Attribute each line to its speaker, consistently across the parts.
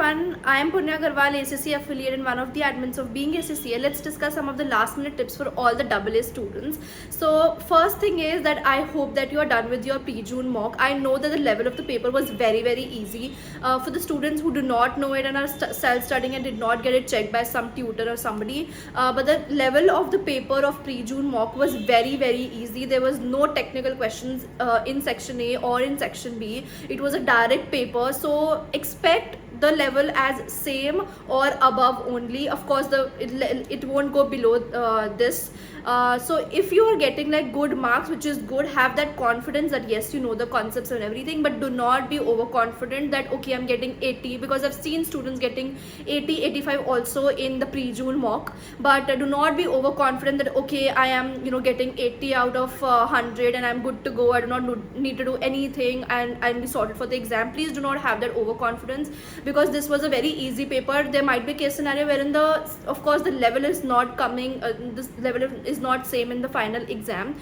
Speaker 1: everyone, I am Punya Agarwal, ACC affiliate and one of the admins of Being ACCA. Let's discuss some of the last minute tips for all the AA students. So first thing is that I hope that you are done with your pre-June mock. I know that the level of the paper was very easy. For the students who do not know it and are self-studying and did not get it checked by some tutor or somebody, but the level of the paper of pre-June mock was very easy. There was no technical questions in section A or in section B. It was a direct paper, so expect the level as same or above only. Of course it won't go below this. So if you are getting like good marks, which is good, have that confidence that yes, you know the concepts and everything, but do not be overconfident that okay, I'm getting 80, because I've seen students getting 80, 85 also in the pre-June mock. But do not be overconfident that okay, I am getting 80 out of 100 and I'm good to go, I do not need to do anything and I'll be sorted for the exam. Please do not have that overconfidence, because this was a very easy paper. There might be a case scenario wherein of course the level is not coming, this level is not same in the final exam.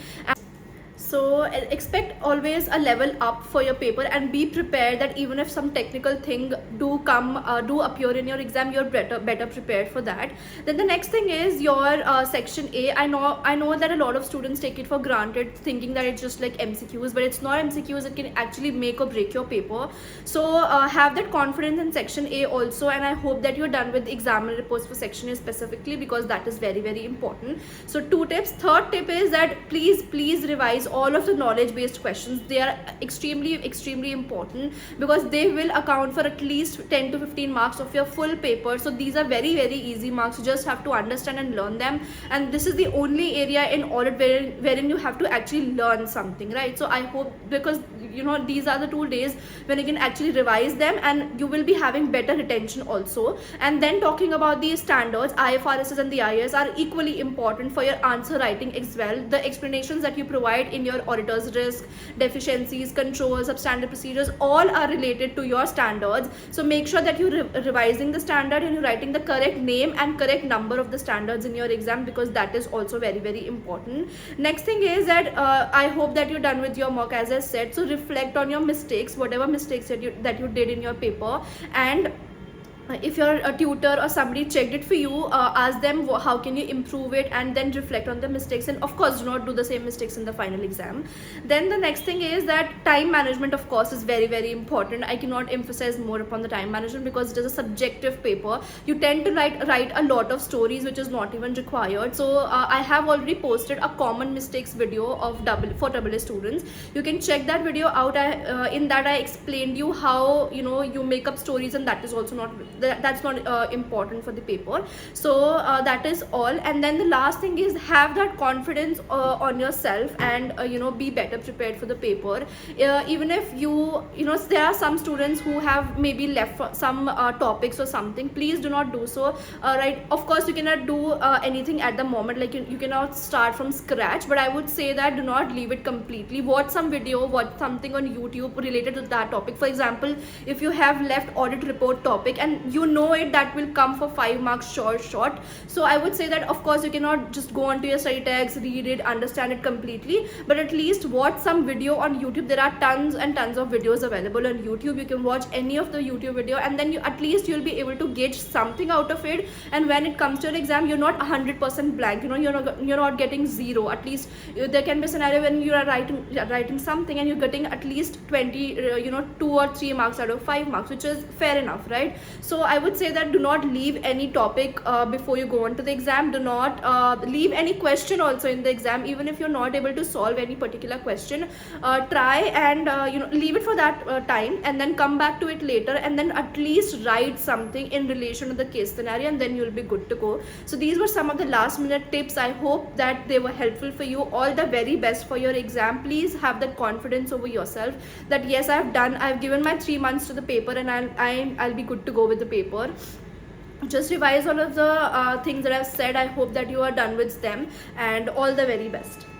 Speaker 1: So expect always a level up for your paper and be prepared that even if some technical thing do appear in your exam, you're better prepared for that. Then the next thing is your section A. I know that a lot of students take it for granted, thinking that it's just like MCQs, but it's not MCQs. It can actually make or break your paper. So have that confidence in section A also, and I hope that you're done with the examiner reports for section A specifically, because that is very important. So 2 tips. Third tip is that please revise all of the knowledge based questions. They are extremely important, because they will account for at least 10 to 15 marks of your full paper. So these are very easy marks. You just have to understand and learn them, and this is the only area in audit wherein you have to actually learn something, right? So I hope, because these are the 2 days when you can actually revise them and you will be having better retention also. And then talking about these standards, IFRS and the IAS are equally important for your answer writing as well. The explanations that you provide in your auditor's risk, deficiencies, controls, substandard procedures, all are related to your standards. So make sure that you're revising the standard and you're writing the correct name and correct number of the standards in your exam, because that is also very important. Next thing is that I hope that you're done with your mock, as I said. So reflect on your mistakes, whatever mistakes that you did in your paper, and if your tutor or somebody checked it for you, ask them how can you improve it, and then reflect on the mistakes, and of course do not do the same mistakes in the final exam. Then the next thing is that time management, of course, is very important. I cannot emphasize more upon the time management, because it is a subjective paper. You tend to write a lot of stories which is not even required. So I have already posted a common mistakes video of for AA students. You can check that video out. In that I explained you how you make up stories, and that is also that's not important for the paper. So that is all. And then the last thing is, have that confidence on yourself, and be better prepared for the paper. Even if there are some students who have maybe left some topics or something, please do not do so. Right, of course you cannot do anything at the moment, like you cannot start from scratch, but I would say that do not leave it completely. Watch some video, watch something on YouTube related to that topic. For example, if you have left audit report topic and that will come for 5 marks short, so I would say that of course you cannot just go onto your study text, read it, understand it completely, but at least watch some video on YouTube. There are tons and tons of videos available on YouTube. You can watch any of the YouTube video, and then at least you'll be able to gauge something out of it. And when it comes to an exam, you're not 100% blank, you're not getting 0. At least there can be a scenario when you are writing something and you're getting at least 20 2 or 3 marks out of 5 marks, which is fair enough, right? So I would say that do not leave any topic before you go on to the exam. Do not leave any question also in the exam. Even if you're not able to solve any particular question, try and leave it for that time, and then come back to it later, and then at least write something in relation to the case scenario, and then you'll be good to go. So these were some of the last minute tips. I hope that they were helpful for you. All the very best for your exam. Please have that confidence over yourself that yes, I've given my 3 months to the paper, and I'll be good to go with the paper. Just revise all of the things that I've said. I hope that you are done with them, and all the very best.